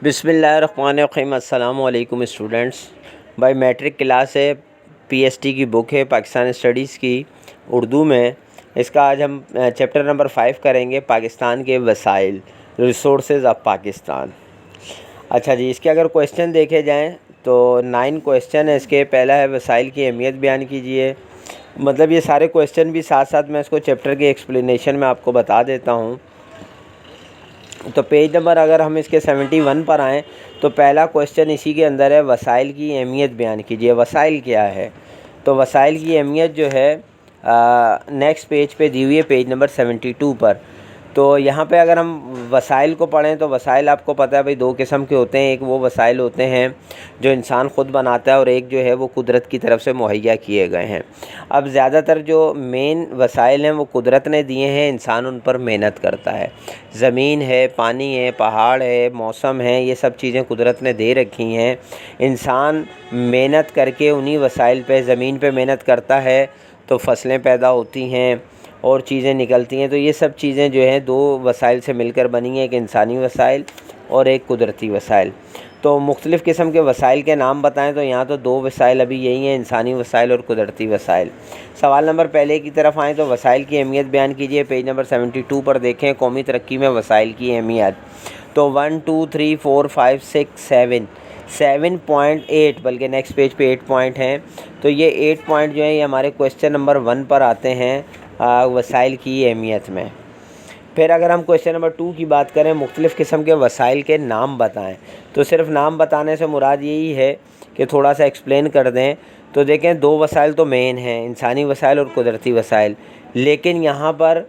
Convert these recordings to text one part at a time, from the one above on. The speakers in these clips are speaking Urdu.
بسم اللہ الرحمن الرحیم۔ السلام علیکم اسٹوڈنٹس۔ بھائی میٹرک کلاس ہے، پی ایس ٹی کی بک ہے پاکستان اسٹڈیز کی اردو میں۔ اس کا آج ہم چیپٹر نمبر 5 کریں گے، پاکستان کے وسائل، ریسورسز آف پاکستان۔ اچھا جی، اس کے اگر کویشچن دیکھے جائیں تو 9 کویشچن ہے اس کے۔ پہلا ہے وسائل کی اہمیت بیان کیجیے۔ مطلب یہ سارے کویشچن بھی ساتھ ساتھ میں اس کو چیپٹر کے ایکسپلینیشن میں آپ کو بتا دیتا ہوں۔ تو پیج نمبر اگر ہم اس کے 71 پر آئیں تو پہلا کویشچن اسی کے اندر ہے، وسائل کی اہمیت بیان کیجیے۔ وسائل کیا ہے؟ تو وسائل کی اہمیت جو ہے نیکسٹ پیج پہ دی ہوئی ہے، پیج نمبر 72 پر۔ تو یہاں پہ اگر ہم وسائل کو پڑھیں تو وسائل آپ کو پتہ ہے بھائی 2 قسم کے ہوتے ہیں۔ ایک وہ وسائل ہوتے ہیں جو انسان خود بناتا ہے، اور ایک جو ہے وہ قدرت کی طرف سے مہیا کیے گئے ہیں۔ اب زیادہ تر جو مین وسائل ہیں وہ قدرت نے دیے ہیں، انسان ان پر محنت کرتا ہے۔ زمین ہے، پانی ہے، پہاڑ ہے، موسم ہے، یہ سب چیزیں قدرت نے دے رکھی ہیں۔ انسان محنت کر کے انہی وسائل پہ، زمین پہ محنت کرتا ہے تو فصلیں پیدا ہوتی ہیں اور چیزیں نکلتی ہیں۔ تو یہ سب چیزیں جو ہیں 2 وسائل سے مل کر بنی ہیں، ایک انسانی وسائل اور ایک قدرتی وسائل۔ تو مختلف قسم کے وسائل کے نام بتائیں تو یہاں تو 2 وسائل ابھی یہی ہیں، انسانی وسائل اور قدرتی وسائل۔ سوال نمبر پہلے کی طرف آئیں تو وسائل کی اہمیت بیان کیجیے۔ پیج نمبر 72 پر دیکھیں، قومی ترقی میں وسائل کی اہمیت۔ تو 1 2 3 4 5 6 7.8 بلکہ نیکسٹ پیج پہ 8 پوائنٹ ہیں۔ تو یہ 8 پوائنٹ جو ہیں یہ ہمارے کویشچن نمبر 1 پر آتے ہیں وسائل کی اہمیت میں۔ پھر اگر ہم کویشچن نمبر 2 کی بات کریں، مختلف قسم کے وسائل کے نام بتائیں، تو صرف نام بتانے سے مراد یہی ہے کہ تھوڑا سا ایکسپلین کر دیں۔ تو دیکھیں 2 وسائل تو مین ہیں، انسانی وسائل اور قدرتی وسائل، لیکن یہاں پر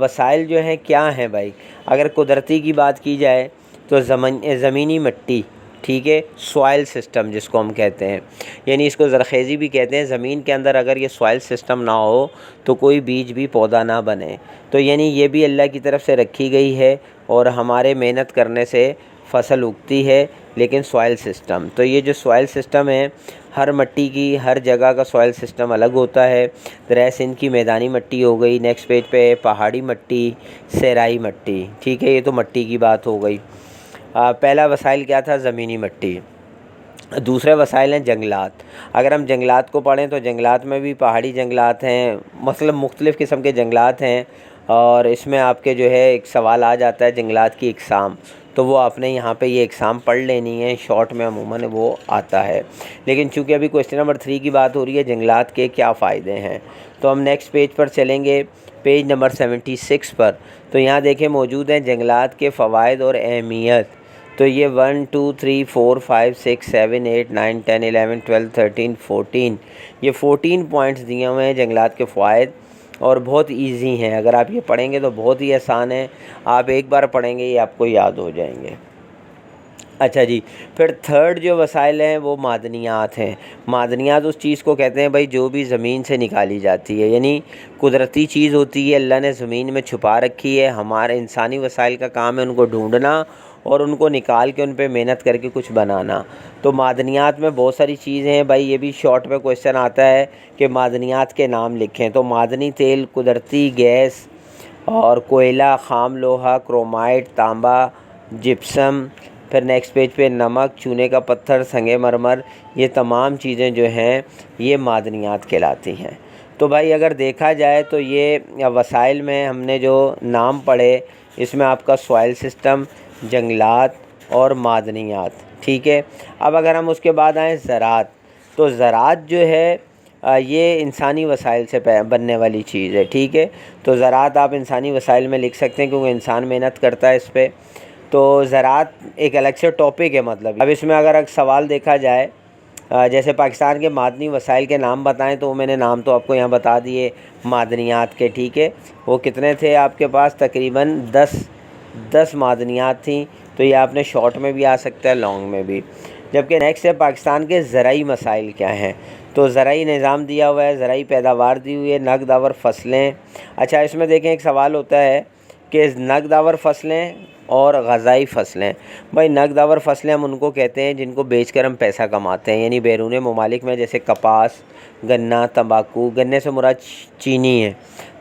وسائل جو ہیں کیا ہیں بھائی؟ اگر قدرتی کی بات کی جائے تو زمینی مٹی، ٹھیک ہے، سوائل سسٹم جس کو ہم کہتے ہیں، یعنی اس کو زرخیزی بھی کہتے ہیں۔ زمین کے اندر اگر یہ سوائل سسٹم نہ ہو تو کوئی بیج بھی پودا نہ بنے۔ تو یعنی یہ بھی اللہ کی طرف سے رکھی گئی ہے اور ہمارے محنت کرنے سے فصل اگتی ہے، لیکن سوائل سسٹم، تو یہ جو سوائل سسٹم ہے ہر مٹی کی، ہر جگہ کا سوائل سسٹم الگ ہوتا ہے۔ دریا سندھ کی میدانی مٹی ہو گئی، نیکسٹ پیج پہ پہاڑی مٹی، صحرائی مٹی، ٹھیک ہے، یہ تو مٹی کی بات ہو گئی۔ پہلا وسائل کیا تھا؟ زمینی مٹی۔ دوسرے وسائل ہیں جنگلات۔ اگر ہم جنگلات کو پڑھیں تو جنگلات میں بھی پہاڑی جنگلات ہیں، مطلب مختلف قسم کے جنگلات ہیں، اور اس میں آپ کے جو ہے ایک سوال آ جاتا ہے جنگلات کی اقسام، تو وہ آپ نے یہاں پہ یہ اقسام پڑھ لینی ہے، شارٹ میں عموماً وہ آتا ہے۔ لیکن چونکہ ابھی کویشچن نمبر 3 کی بات ہو رہی ہے، جنگلات کے کیا فائدے ہیں، تو ہم نیکسٹ پیج پر چلیں گے، پیج نمبر 76 پر۔ تو یہاں دیکھیں موجود ہیں جنگلات کے فوائد اور اہمیت۔ تو یہ 1 2 3 4 5 6 7 8 9 10 11 12 13 14، یہ 14 پوائنٹس دیے ہوئے ہیں جنگلات کے فوائد، اور بہت ایزی ہیں۔ اگر آپ یہ پڑھیں گے تو بہت ہی آسان ہے، آپ ایک بار پڑھیں گے یہ آپ کو یاد ہو جائیں گے۔ اچھا جی، پھر تھرڈ جو وسائل ہیں وہ معدنیات ہیں۔ معدنیات اس چیز کو کہتے ہیں بھائی جو بھی زمین سے نکالی جاتی ہے، یعنی قدرتی چیز ہوتی ہے، اللہ نے زمین میں چھپا رکھی ہے، ہمارے انسانی وسائل کا کام ہے ان کو ڈھونڈنا اور ان کو نکال کے ان پہ محنت کر کے کچھ بنانا۔ تو معدنیات میں بہت ساری چیزیں ہیں بھائی، یہ بھی شارٹ میں کویشچن آتا ہے کہ معدنیات کے نام لکھیں۔ تو معدنی تیل، قدرتی گیس اور کوئلہ، خام لوہا، کرومائٹ، تانبا، جپسم، پھر نیکسٹ پیج پہ نمک، چونے کا پتھر، سنگ مرمر، یہ تمام چیزیں جو ہیں یہ معدنیات کہلاتی ہیں۔ تو بھائی اگر دیکھا جائے تو یہ وسائل میں ہم نے جو نام پڑھے، اس میں آپ کا سوائل سسٹم، جنگلات اور معدنیات، ٹھیک ہے۔ اب اگر ہم اس کے بعد آئیں زراعت، تو زراعت جو ہے یہ انسانی وسائل سے بننے والی چیز ہے، ٹھیک ہے۔ تو زراعت آپ انسانی وسائل میں لکھ سکتے ہیں کیونکہ انسان محنت کرتا ہے اس پہ۔ تو زراعت ایک الگ سے ٹاپک ہے، مطلب اب اس میں اگر ایک سوال دیکھا جائے جیسے پاکستان کے معدنی وسائل کے نام بتائیں، تو میں نے نام تو آپ کو یہاں بتا دیے معدنیات کے، ٹھیک ہے۔ وہ کتنے تھے آپ کے پاس؟ تقریباً 10 معدنیات تھیں، تو یہ آپ نے شارٹ میں بھی آ سکتا ہے، لانگ میں بھی۔ جبکہ نیکسٹ ہے پاکستان کے زرعی مسائل کیا ہیں، تو زرعی نظام دیا ہوا ہے، زرعی پیداوار دی ہوئی ہے، نقد آور فصلیں۔ اچھا، اس میں دیکھیں ایک سوال ہوتا ہے کہ نقد آور فصلیں اور غذائی فصلیں۔ بھائی نقد آور فصلیں ہم ان کو کہتے ہیں جن کو بیچ کر ہم پیسہ کماتے ہیں، یعنی بیرون ممالک میں جیسے کپاس، گنا، تمباکو، گنے سے مراد چینی ہے،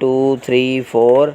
2 3 4,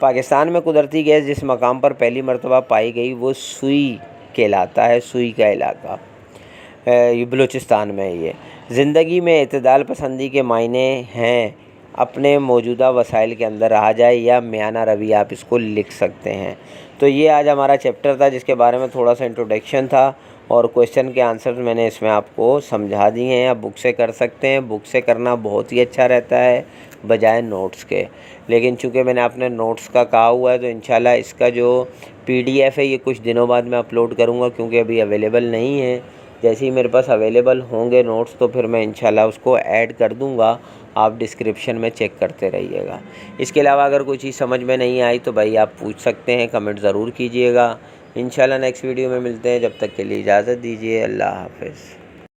پاکستان میں قدرتی گیس جس مقام پر پہلی مرتبہ پائی گئی وہ سوئی کہلاتا ہے، سوئی کا علاقہ، یہ بلوچستان میں ہے۔ یہ زندگی میں اعتدال پسندی کے معنی ہیں اپنے موجودہ وسائل کے اندر رہا جائے، یا میانہ روی آپ اس کو لکھ سکتے ہیں۔ تو یہ آج ہمارا چیپٹر تھا جس کے بارے میں تھوڑا سا انٹروڈکشن تھا، اور کویشچن کے آنسر میں نے اس میں آپ کو سمجھا دیے ہیں۔ آپ بک سے کر سکتے ہیں، بک سے کرنا بہت ہی اچھا رہتا ہے بجائے نوٹس کے، لیکن چونکہ میں نے اپنے نوٹس کا کہا ہوا ہے تو انشاءاللہ اس کا جو PDF ہے یہ کچھ دنوں بعد میں اپلوڈ کروں گا، کیونکہ ابھی اویلیبل نہیں ہے۔ جیسے ہی میرے پاس اویلیبل ہوں گے نوٹس تو پھر میں انشاءاللہ اس کو ایڈ کر دوں گا، آپ ڈسکرپشن میں چیک کرتے رہیے گا۔ اس کے علاوہ اگر کوئی چیز سمجھ میں نہیں آئی تو بھائی آپ پوچھ سکتے ہیں، کمنٹ ضرور کیجیے گا۔ انشاءاللہ نیکسٹ ویڈیو میں ملتے ہیں، جب تک کے لیے اجازت دیجیے، اللہ حافظ۔